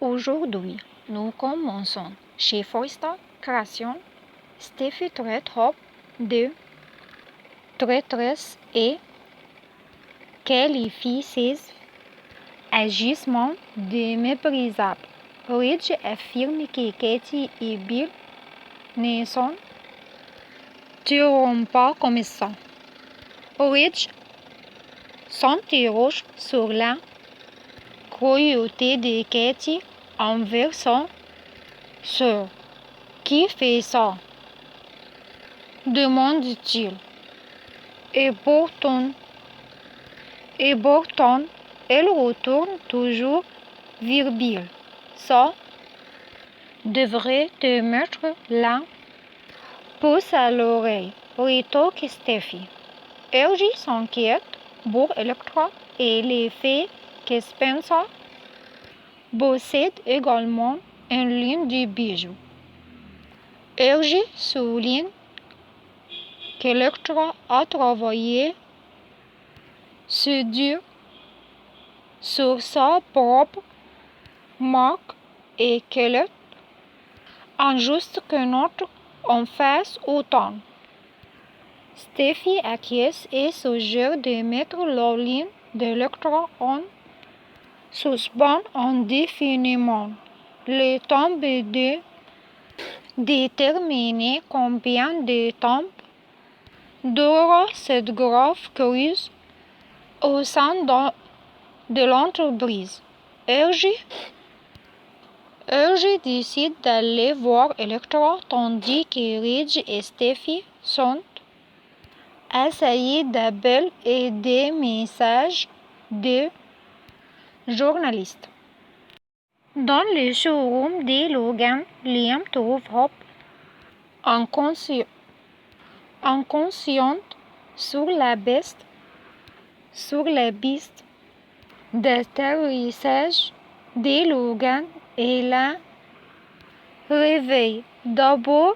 Aujourd'hui, nous commençons chez Forster Création. Steffi traite Hope de traîtresse et qualifie ses agissements de méprisables. Ridge affirme que Katie et Bill ne s'en tireront pas comme ça. Ridge s'interroge sur la cruauté de Katie envers son sœur. Qui fait ça? Demande-t-il. Et pourtant, elle retourne toujours vers Bill. Ça devrait te mettre la puce à l'oreille, rétorque Steffi. Elgie s'inquiète pour Electra et le fait que Spencer possède également une ligne de bijoux. Elgie souligne qu'Electra a travaillé dur sur sa propre marque et qu'elle est injuste que notre en fasse autant. Steffi acquiesce et suggère de mettre la ligne d'Electra en suspens indéfiniment. Le temps est de déterminer combien de temps durera cette grave crise au sein de l'entreprise. Elgie décide d'aller voir Electra tandis que Ridge et Steffi sont assaillis d'appels et de messages de journalistes. Dans le showroom de Logan, Liam trouve Hope inconsciente sur la piste d'atterrissage de Logan et la réveille. D'abord,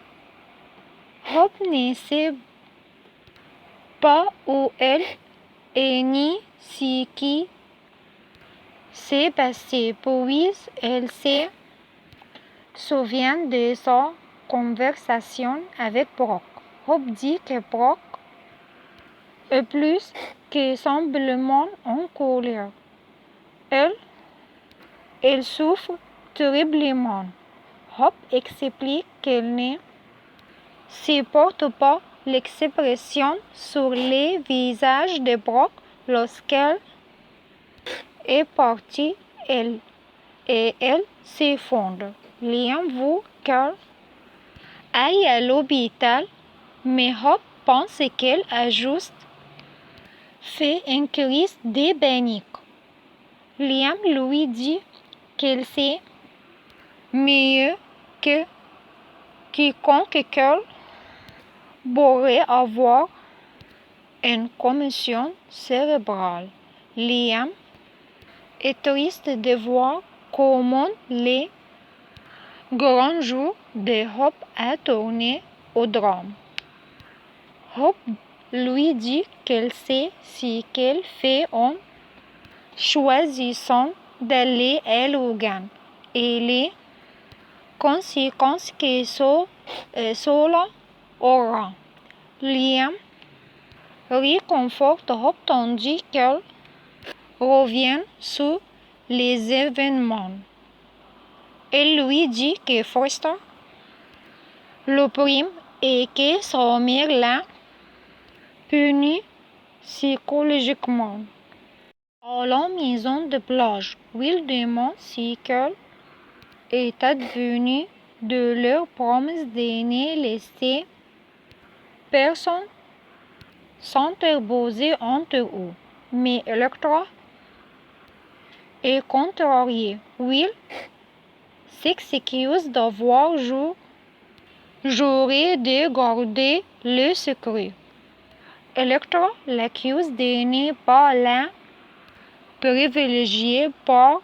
Hope ne sait pas où elle est ni ce qui s'est passé. Puis elle se souvient de sa conversation avec Brock. Hope dit que Brock est plus que simplement en colère. Elle souffre terriblement. Hope explique qu'elle ne supporte pas l'expression sur le visage de Brock lorsqu'elle est partie et elle s'effondre. Liam veut qu'elle aille à l'hôpital, mais Hope pense qu'elle a juste fait une crise de panique. Liam lui dit qu'elle sait mieux que quiconque qu'elle pourrait avoir une commotion cérébrale. Liam est triste de voir comment les grands jours de Hope a tourné au drame. Hope lui dit qu'elle sait ce qu'elle fait en choisissant d'aller à Logan et les conséquences que cela aura. Liam réconforte Hope tandis qu'elle revient sur les événements. Elle lui dit que Forster l'opprime et que sa mère l'a punie psychologiquement. À la maison de plage, Will demande ce qu'elle est advenu de leur promesse de ne laisser personne s'interposer entre eux. Mais Electra est contrariée. Will s'excuse d'avoir juré de garder le secret. Electra l'accuse de ne pas la privilégier par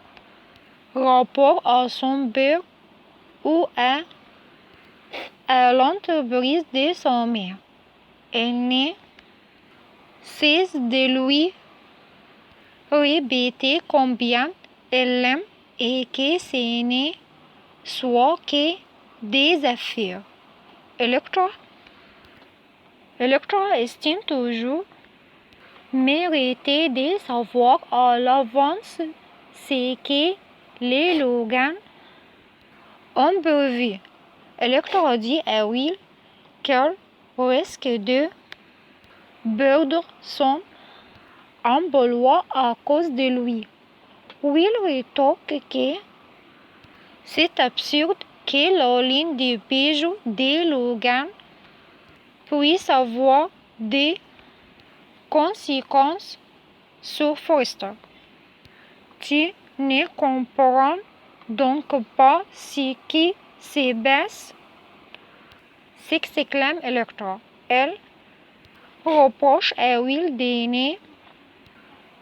rapport à son père ou à l'entreprise de sa mère. Elle ne cesse de lui répéter combien elle l'aime et que ce n'est soit que des affaires. Electra estime toujours mériter de savoir à l'avance ce que les Logan ont prévu. Electra dit à Will qu'elle risque de perdre son emploi à cause de lui. Will rétorque que c'est absurde que la ligne de bijoux de Logan puisse avoir des conséquences sur Forrester. Tu ne comprends donc pas ce qui se passe, s'exclame Electra. Elle reproche à Will de ne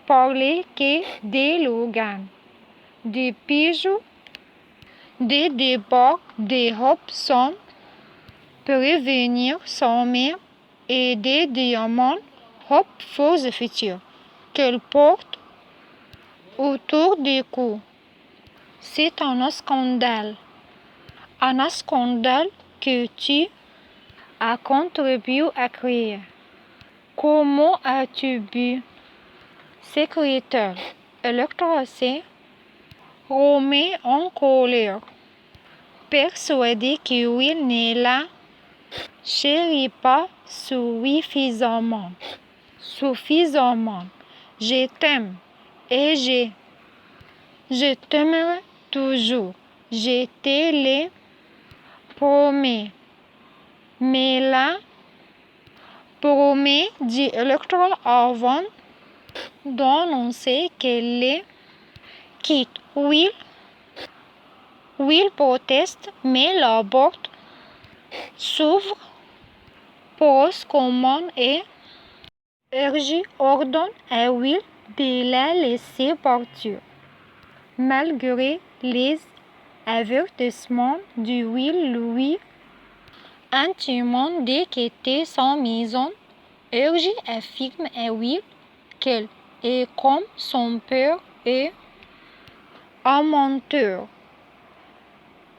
parler que de Logan, des bijoux, des débords de Hobson, prévenir sa mère et des diamants Hop for the future qu'elle porte autour du cou. C'est un scandale que tu as contribué à créer. Comment as-tu pu? S'écria-t-elle. Electra se remet en colère, persuadée que Will ne la chérit pas suffisamment. Je t'aime et je t'aimerai toujours. Je te le promets. Mais la promets, dit Electra avant d'annoncer qu'elle les quitte. Will proteste, mais la porte s'ouvre brusquement et Ergie ordonne à Will de la laisser partir. Malgré les avertissements de Will lui intimant de quitter sa maison, Ergie affirme à Will qu'elle est comme son père et un menteur.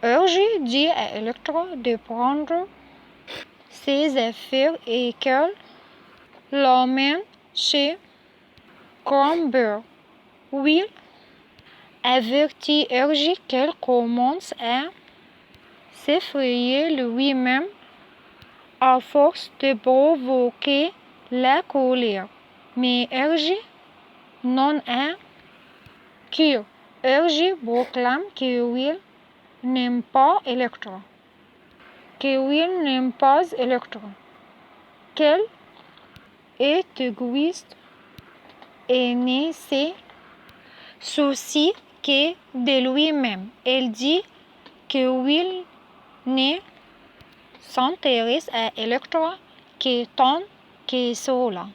Ergie dit à Electra de prendre ses affaires et qu'elle l'emmène chez Cromber. Will avertit Ergie qu'elle commence à s'effrayer lui-même à force de provoquer la colère. Mais Ergie n'en a cure. Ergie proclame que Will n'aime pas Electra. Qu'elle est égoïste et ne se soucie que de lui-même. Elle dit que Will ne s'intéresse à Electra que tant que cela.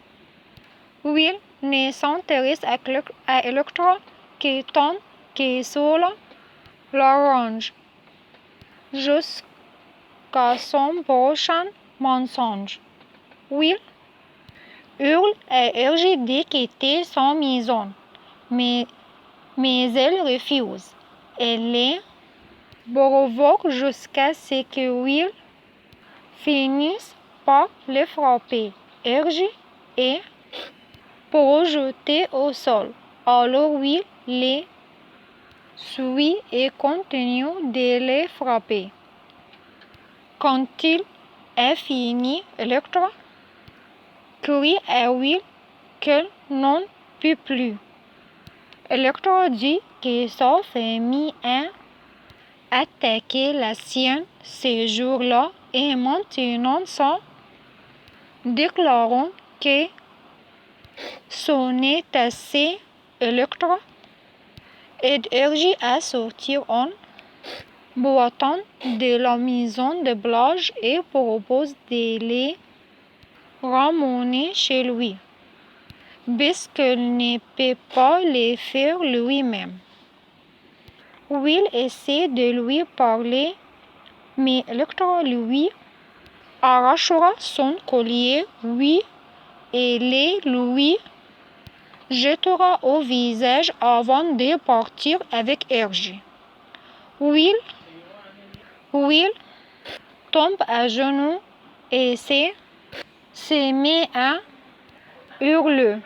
Will ne s'intéresse à Electra que tant que cela l'arrange, jusqu'à son prochain mensonge. Will hurle à Ergie de quitter sa maison, mais elle refuse. Elle les provoque jusqu'à ce que Will finisse par le frapper. Ergie est projeté au sol. Alors Will les suit et continue de les frapper. Quand il a fini, Electra crie à Will qu'elle n'en peut plus. Electra dit que sa famille a attaqué la sienne ce jour-là et maintenant ça, déclarant que c'en est assez. Electra aide Ergie à sortir en boitant de la maison de Blanche et propose de les ramener chez lui, puisqu'il ne peut pas le faire lui-même. Will essaie de lui parler, mais Electra lui arrachera son collier, et le lui jettera au visage avant de partir avec Hergé. Will tombe à genoux et se met à hurler.